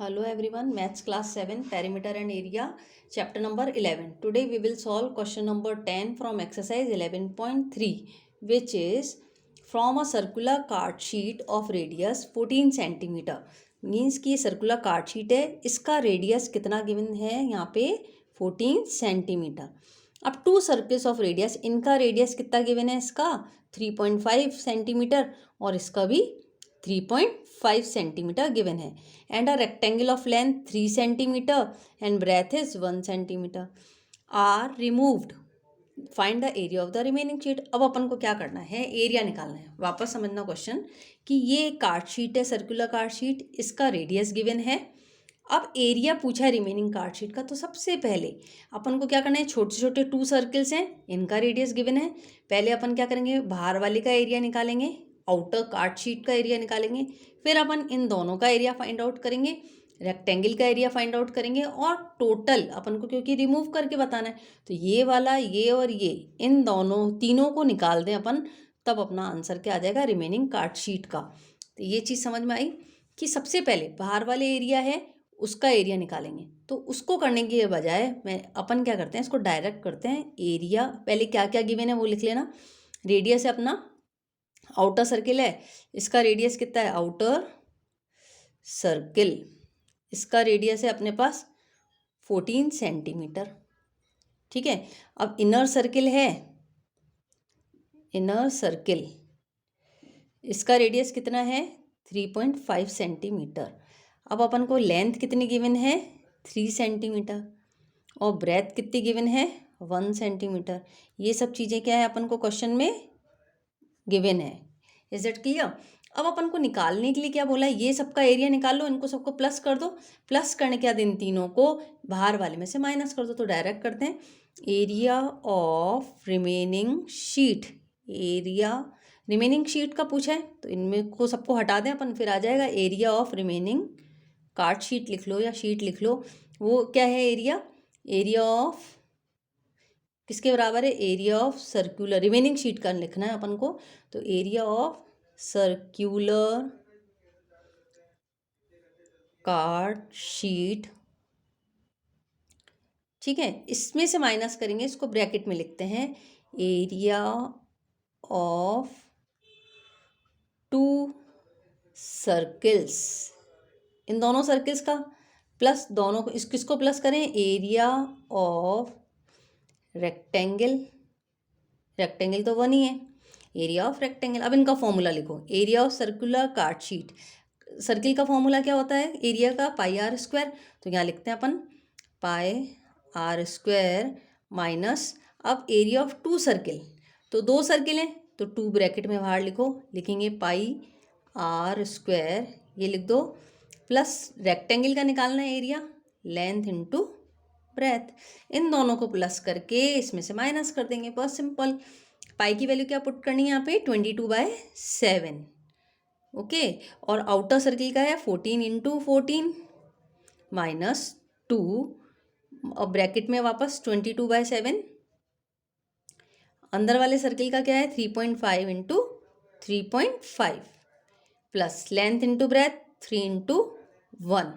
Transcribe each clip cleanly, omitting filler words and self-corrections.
Hello everyone, Maths class 7, Perimeter and Area, chapter number 11. Today we will solve question number 10 from exercise 11.3, which is from a circular card sheet of radius 14 centimeter. Means कि circular card sheet है, इसका radius कितना given है यहाँ पे 14 centimetre. अब two circles of radius, इनका radius कितना गिवन है, इसका 3.5 सेंटीमीटर और इसका भी 3.5 सेंटीमीटर गिवन है. And a rectangle of length 3 centimetre and breadth is 1 centimetre are removed. Find the area of the remaining sheet. अब अपन को क्या करना है, एरिया निकालना है. वापस समझना क्वेश्चन कि ये कार्ड शीट है, सर्कुलर कार्ड शीट, इसका रेडियस गिवन है. अब एरिया पूछा है रिमेनिंग कार्ड शीट का, तो सबसे पहले अपन को क्या करना है, छोटे छोटे टू सर्कल्स हैं, इनका रेडियस गिवन है. पहले अपन क्या करेंगे, बाहर वाले का एरिया निकालेंगे, आउटर कार्ड शीट का एरिया निकालेंगे. फिर अपन इन दोनों का एरिया फाइंड आउट करेंगे, रेक्टेंगल का एरिया फाइंड आउट करेंगे और टोटल अपन को क्योंकि रिमूव करके बताना है तो ये वाला, ये और ये, इन दोनों तीनों को निकाल दें अपन, तब अपना आंसर क्या आ जाएगा, रिमेनिंग कार्ड शीट का. तो ये चीज़ समझ में आई कि सबसे पहले बाहर वाले एरिया है उसका एरिया निकालेंगे. तो उसको करने के बजाय अपन क्या करते हैं, इसको डायरेक्ट करते हैं. एरिया पहले क्या क्या गिवन है वो लिख लेना. रेडियस है अपना, आउटर सर्किल है, इसका रेडियस कितना है, आउटर सर्किल, इसका रेडियस है अपने पास 14 सेंटीमीटर. ठीक है. अब इनर सर्किल है, इनर सर्किल, इसका रेडियस कितना है, 3.5 सेंटीमीटर. अब अपन को लेंथ कितनी गिवन है, 3 सेंटीमीटर और ब्रेथ कितनी गिवन है, 1 सेंटीमीटर. ये सब चीज़ें क्या है अपन को क्वेश्चन में गिवन है. Is it clear. अब अपन को निकालने के लिए क्या बोला है, ये सबका एरिया निकाल लो, इनको सबको प्लस कर दो. प्लस करने के बाद इन तीनों को बाहर वाले में से माइनस कर दो. तो डायरेक्ट करते हैं, area of remaining sheet. Area remaining sheet का पूछा है तो इनमें को सबको हटा दें अपन, फिर आ जाएगा area of remaining card sheet. लिख लो या शीट लिख लो. वो क्या है एरिया, एरिया ऑफ किसके बराबर है, area of circular, remaining sheet का लिखना है अपन को. तो area of circular card sheet. ठीक है. इसमें से माइनस करेंगे, इसको ब्रैकेट में लिखते हैं, एरिया ऑफ टू सर्कल्स. इन दोनों सर्कल्स का प्लस, दोनों को किसको प्लस करें, एरिया ऑफ रेक्टेंगल, रेक्टेंगल तो 1 ही है, एरिया ऑफ रेक्टेंगल. अब इनका फॉर्मूला लिखो, area of circular card sheet. Circle का फॉर्मूला क्या होता है, एरिया का पाई आर स्क्वायर. तो यहाँ लिखते हैं अपन पाई आर स्क्वायर माइनस, अब एरिया ऑफ टू सर्किल, तो 2 सर्किल हैं तो 2 ब्रैकेट में बाहर लिखो, लिखेंगे पाई आर स्क्वायर, ये लिख दो, प्लस रेक्टेंगल का निकालना है एरिया, लेंथ इंटू ब्रेथ. इन दोनों को प्लस करके इसमें से माइनस कर देंगे, बहुत सिंपल. पाई की वैल्यू क्या पुट करनी है यहाँ पे, 22/7. ओके. और आउटर सर्किल का है 14 इंटू 14 माइनस 2 और ब्रैकेट में वापस 22/7. अंदर वाले सर्किल का क्या है, 3.5 into 3.5 plus length into breadth 3 into 1.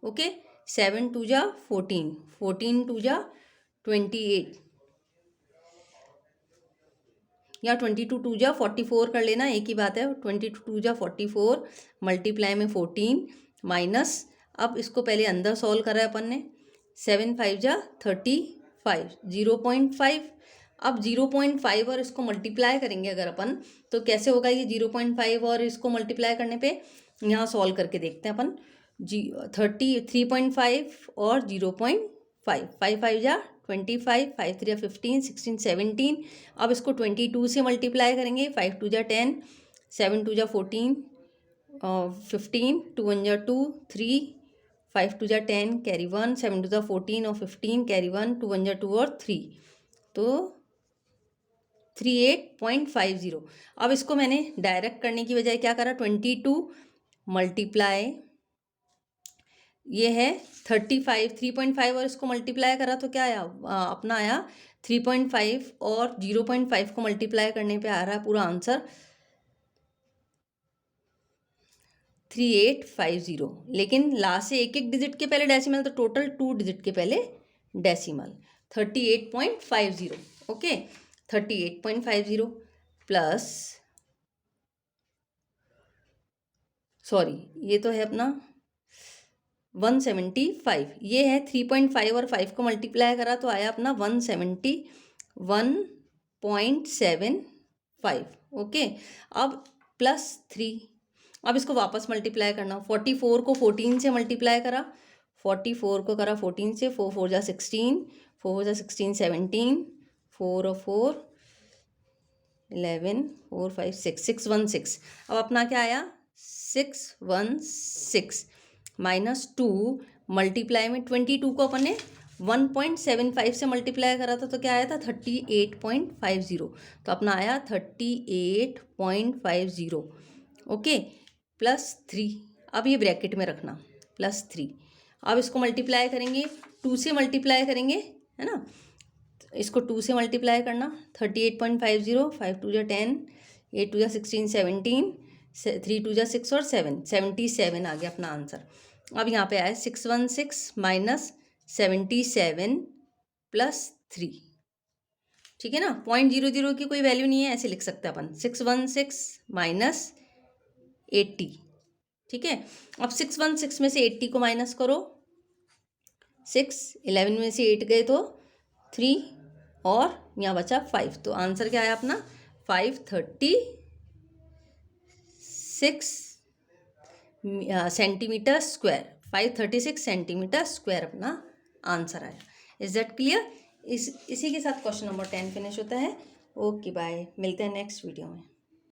Okay. 7 2 जा 14, 14 2 जा 28 या 22 2 जा 44 कर लेना, एक ही बात है. 22 2 जा 44 मल्टीप्लाई में 14 माइनस, अब इसको पहले अंदर सॉल्व करा है अपन ने, 7 5 जा 35, 0.5. अब 0.5 और इसको मल्टीप्लाई करेंगे अगर अपन, तो कैसे होगा ये 0.5 और इसको मल्टीप्लाई करने पे, यहाँ सॉल्व करके देखते हैं अपन. 3.5 और 0.5, 5 5 जा 25, 5 3 15, 16 17. अब इसको 22 से मल्टीप्लाई करेंगे, 5 2 जा 10, 7 2 जा 14, 15, 2 1 जा 2, 3, 5 2 जा 10 कैरी 1, 7 2 जा 14 और 15 कैरी 1, 2 1 जा 2 और 3, तो 38.50. अब इसको मैंने डायरेक्ट करने की बजाय क्या करा, 22 मल्टीप्लाई, ये है 35, 3.5 और इसको मल्टीप्लाई करा तो क्या आया, अपना आया 3.5 और 0.5 को मल्टीप्लाई करने पे आ रहा है पूरा आंसर 3850, लेकिन लास्ट से एक एक डिजिट के पहले डेसिमल, तो टोटल 2 डिजिट के पहले डेसिमल 38.50. ओके, 38.50 प्लस, सॉरी ये तो है अपना 175, ये है 3.5 और 5 को मल्टीप्लाई करा तो आया अपना 171.75. ओके, अब प्लस 3, अब इसको वापस मल्टीप्लाई करना. 44 को 14 से मल्टीप्लाई करा, 44 को करा 14 से, 4 4 जा 16, 4 4 जा 16 17, 4 और 4 11, 4 5 6, 616. अब अपना क्या आया 616 माइनस 2 मल्टीप्लाई में 22 को अपन ने 1.75 से मल्टीप्लाई करा था तो क्या आया था 38.50. तो अपना आया 38.50. ओके, प्लस 3, अब ये ब्रैकेट में रखना प्लस 3. अब इसको मल्टीप्लाई करेंगे 2 से मल्टीप्लाई करेंगे, है ना, इसको 2 से मल्टीप्लाई करना 38.50, 5 2 जा 10, 8 2 जा 16 17, 3 2 जा 6 और 7 77 आ गया अपना आंसर. अब यहाँ पे आया 616 माइनस 77 प्लस 3. ठीक है ना, 0.00 की कोई वैल्यू नहीं है, ऐसे लिख सकते हैं अपन 616 माइनस 80. ठीक है, अब 616 में से 80 को माइनस करो, 6 11 में से 8 गए तो 3 और यहाँ बचा 5. तो आंसर क्या आया अपना 536 सेंटीमीटर स्क्वायर. 536 सेंटीमीटर स्क्वायर अपना आंसर आया. Is that clear? इसी के साथ क्वेश्चन नंबर 10 फिनिश होता है. ओके बाय, मिलते हैं नेक्स्ट वीडियो में.